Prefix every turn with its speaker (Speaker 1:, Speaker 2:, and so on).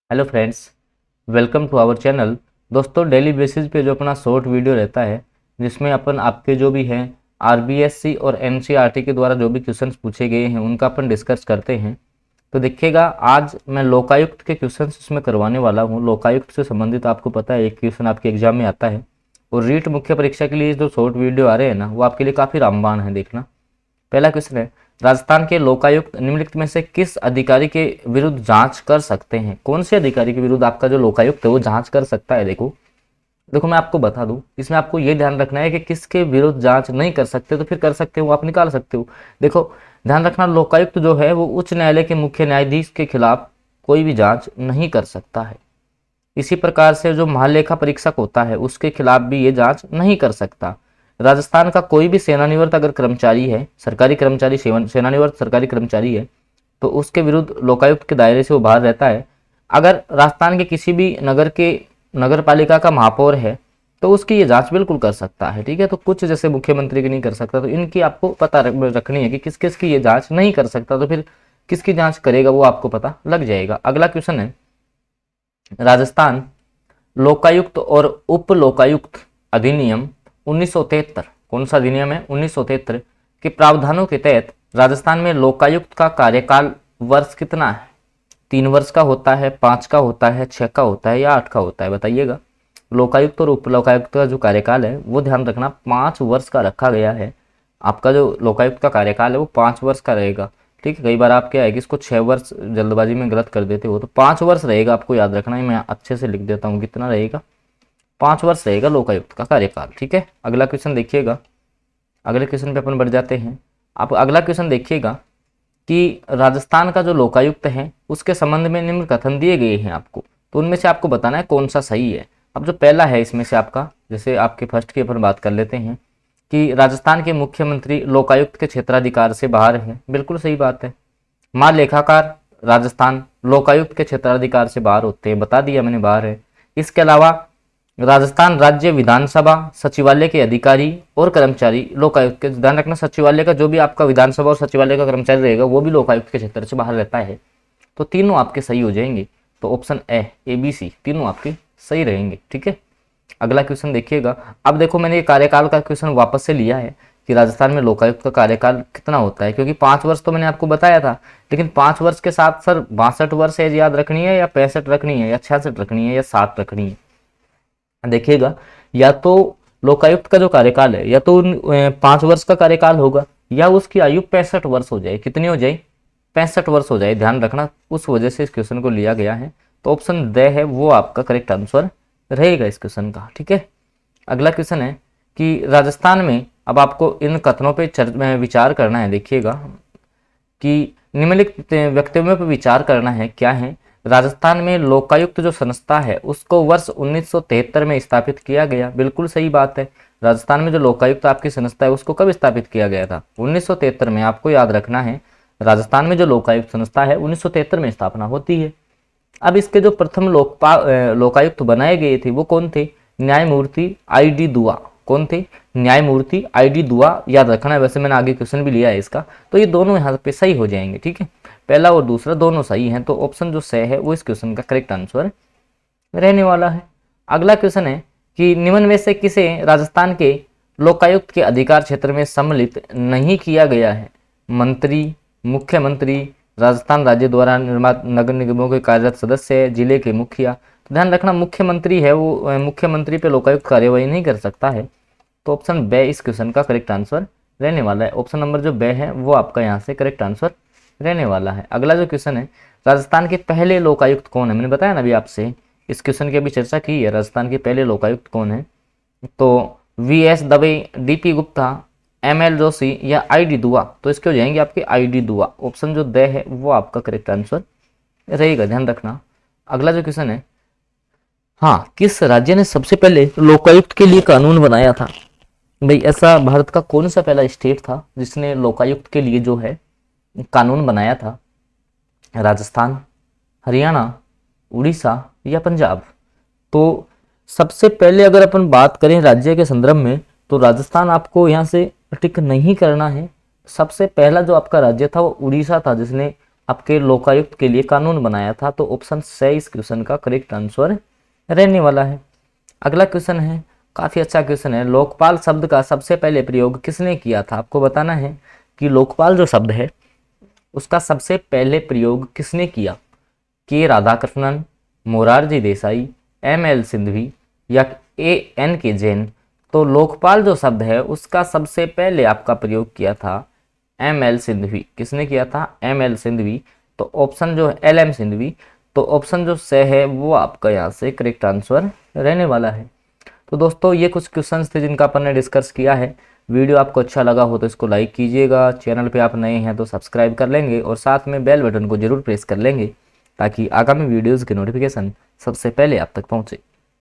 Speaker 1: Hello friends, welcome to our channel. दोस्तों, daily basis पे जो अपना शॉर्ट वीडियो रहता है जिसमें अपन आपके जो भी हैं आरबीएससी और एनसीईआरटी के द्वारा जो भी क्वेश्चंस पूछे गए हैं उनका अपन डिस्कस करते हैं। तो देखिएगा, आज मैं लोकायुक्त के क्वेश्चंस इसमें करवाने वाला हूँ। लोकायुक्त से संबंधित आपको पता है एक क्वेश्चन आपके एग्जाम में आता है, और रीट मुख्य परीक्षा के लिए जो शॉर्ट वीडियो आ रहे हैं ना, वो आपके लिए काफ़ी रामबाण है। देखना, पहला क्वेश्चन है, राजस्थान के लोकायुक्त निम्नलिखित में से किस अधिकारी के विरुद्ध जांच कर सकते हैं? कौन से अधिकारी के विरुद्ध आपका जो लोकायुक्त है वो जांच कर सकता है? देखो देखो मैं आपको बता दूं, इसमें आपको ये ध्यान रखना है कि किसके विरुद्ध जांच नहीं कर सकते तो फिर कर सकते हो, आप निकाल सकते हो। देखो, ध्यान रखना, लोकायुक्त जो है वो उच्च न्यायालय के मुख्य न्यायाधीश के खिलाफ कोई भी जांच नहीं कर सकता है। इसी प्रकार से जो महालेखा परीक्षक होता है उसके खिलाफ भी ये जांच नहीं कर सकता। राजस्थान का कोई भी सेवानिवृत्त अगर कर्मचारी है, सरकारी कर्मचारी, सेवानिवृत्त सरकारी कर्मचारी है, तो उसके विरुद्ध लोकायुक्त के दायरे से वो बाहर रहता है। अगर राजस्थान के किसी भी नगर के नगर पालिका का महापौर है तो उसकी ये जांच बिल्कुल कर सकता है। ठीक है, तो कुछ जैसे मुख्यमंत्री की नहीं कर सकता, तो इनकी आपको पता रखनी है कि किस किस की ये जांच नहीं कर सकता, तो फिर किसकी जांच करेगा वो आपको पता लग जाएगा। अगला क्वेश्चन है, राजस्थान लोकायुक्त और उप लोकायुक्त अधिनियम 1973, कौन सा अधिनियम है? 1973 के प्रावधानों के तहत राजस्थान में लोकायुक्त का कार्यकाल वर्ष कितना है? 3 वर्ष का होता है, 5 का होता है, 6 का होता है या 8 का होता है? बताइएगा। लोकायुक्त और उप लोकायुक्त का जो कार्यकाल है वो ध्यान रखना 5 वर्ष का रखा गया है। आपका जो लोकायुक्त का कार्यकाल है वो 5 वर्ष का रहेगा। ठीक है, कई बार आप क्या है कि इसको 6 वर्ष जल्दबाजी में गलत कर देते हो, तो 5 वर्ष रहेगा। आपको याद रखना है, मैं अच्छे से लिख देता हूँ कितना रहेगा। 5 वर्ष रहेगा लोकायुक्त का कार्यकाल। ठीक है, अगला क्वेश्चन देखिएगा। अगले क्वेश्चन पे अपन बढ़ जाते हैं। आप अगला क्वेश्चन देखिएगा कि राजस्थान का जो लोकायुक्त है उसके संबंध में निम्न कथन दिए गए हैं आपको, तो उनमें से आपको बताना है कौन सा सही है। अब जो पहला है इसमें से आपका, जैसे आपके फर्स्ट की अपन बात कर लेते हैं कि राजस्थान के मुख्यमंत्री लोकायुक्त के क्षेत्राधिकार से बाहर है। बिल्कुल सही बात है। महालेखाकार राजस्थान लोकायुक्त के क्षेत्राधिकार से बाहर होते हैं, बता दिया मैंने, बाहर है। इसके अलावा राजस्थान राज्य विधानसभा सचिवालय के अधिकारी और कर्मचारी लोकायुक्त के, ध्यान रखना, सचिवालय का जो भी आपका विधानसभा और सचिवालय का कर्मचारी रहेगा वो भी लोकायुक्त के क्षेत्र से बाहर रहता है। तो तीनों आपके सही हो जाएंगे। तो ऑप्शन ए बी सी तीनों आपके सही रहेंगे। ठीक है, अगला क्वेश्चन देखिएगा। अब देखो, मैंने ये कार्यकाल का क्वेश्चन वापस से लिया है कि राजस्थान में लोकायुक्त का कार्यकाल कितना होता है, क्योंकि 5 वर्ष तो मैंने आपको बताया था, लेकिन 5 वर्ष के साथ सर 62 वर्ष एज याद रखनी है या 65 रखनी है या 66 रखनी है या 60 रखनी है? देखिएगा, या तो लोकायुक्त का जो कार्यकाल है या तो 5 वर्ष का कार्यकाल होगा या उसकी आयु 65 वर्ष हो जाए। कितनी हो जाए? 65 वर्ष हो जाए। ध्यान रखना, उस वजह से इस क्वेश्चन को लिया गया है। तो ऑप्शन द है वो आपका करेक्ट आंसर रहेगा इस क्वेश्चन का। ठीक है, अगला क्वेश्चन है कि राजस्थान में, अब आपको इन कथनों पे विचार करना है। देखिएगा कि निम्नलिखित वक्तव्यों पर विचार करना है। क्या है? राजस्थान में लोकायुक्त जो संस्था है उसको वर्ष 1973 में स्थापित किया गया। बिल्कुल सही बात है। राजस्थान में जो लोकायुक्त आपकी संस्था है उसको कब स्थापित किया गया था? 1973 में। आपको याद रखना है, राजस्थान में जो लोकायुक्त संस्था है 1973 में स्थापना होती है। अब इसके जो प्रथम लोकायुक्त बनाए गए थे वो कौन थे? न्यायमूर्ति आई.डी. दुआ। कौन थे? न्यायमूर्ति आई.डी. दुआ। याद रखना है, वैसे मैंने आगे क्वेश्चन भी लिया है इसका, तो ये दोनों यहाँ पे सही हो जाएंगे। ठीक है, पहला और दूसरा दोनों सही हैं, तो ऑप्शन जो सही है वो इस क्वेश्चन का करेक्ट आंसर रहने वाला है। अगला क्वेश्चन है कि निम्न में से किसे राजस्थान के लोकायुक्त के अधिकार क्षेत्र में सम्मिलित नहीं किया गया है? मंत्री, मुख्यमंत्री, राजस्थान राज्य द्वारा निर्मित नगर निगमों के कार्यरत सदस्य, जिले के मुखिया। तो ध्यान रखना, मुख्यमंत्री है वो, मुख्यमंत्री पे लोकायुक्त कार्यवाही नहीं कर सकता है। तो ऑप्शन बे इस क्वेश्चन का करेक्ट आंसर रहने वाला है। ऑप्शन नंबर जो बे है वो आपका यहाँ से करेक्ट आंसर रहने वाला है। अगला जो क्वेश्चन है, राजस्थान के पहले लोकायुक्त कौन है? मैंने बताया ना अभी आपसे, इस क्वेश्चन की अभी चर्चा की है। राजस्थान के पहले लोकायुक्त कौन है? तो V S. Dave, D P. Gupta, M L. Joshi या आई.डी. दुआ? तो इसके हो जाएंगे आपके आई.डी. दुआ। ऑप्शन जो द है वो आपका करेक्ट आंसर रहेगा, ध्यान रखना। अगला जो क्वेश्चन है, हाँ, किस राज्य ने सबसे पहले लोकायुक्त के लिए कानून बनाया था? भाई, ऐसा भारत का कौन सा पहला स्टेट था जिसने लोकायुक्त के लिए जो है कानून बनाया था? राजस्थान, हरियाणा, उड़ीसा या पंजाब? तो सबसे पहले अगर अपन बात करें राज्य के संदर्भ में तो राजस्थान आपको यहाँ से टिक नहीं करना है। सबसे पहला जो आपका राज्य था वो उड़ीसा था जिसने आपके लोकायुक्त के लिए कानून बनाया था। तो ऑप्शन से इस क्वेश्चन का करेक्ट आंसर रहने वाला है। अगला क्वेश्चन है, काफ़ी अच्छा क्वेश्चन है। लोकपाल शब्द का सबसे पहले प्रयोग किसने किया था? आपको बताना है कि लोकपाल जो शब्द है उसका सबसे पहले प्रयोग किसने किया? के राधाकृष्णन, मोरारजी देसाई, एम एल सिंघवी या ए एन के जैन। तो लोकपाल जो शब्द है उसका सबसे पहले आपका प्रयोग किया था एम एल सिंघवी। किसने किया था? M L Singhvi. तो ऑप्शन जो है एल एम सिंघवी। तो ऑप्शन जो से है वो आपका यहाँ से करेक्ट आंसर रहने वाला है। तो दोस्तों ये कुछ क्वेश्चंस थे जिनका अपन ने डिस्कस किया है। वीडियो आपको अच्छा लगा हो तो इसको लाइक कीजिएगा, चैनल पे आप नए हैं तो सब्सक्राइब कर लेंगे और साथ में बेल बटन को जरूर प्रेस कर लेंगे ताकि आगामी वीडियोज़ के नोटिफिकेशन सबसे पहले आप तक पहुँचे।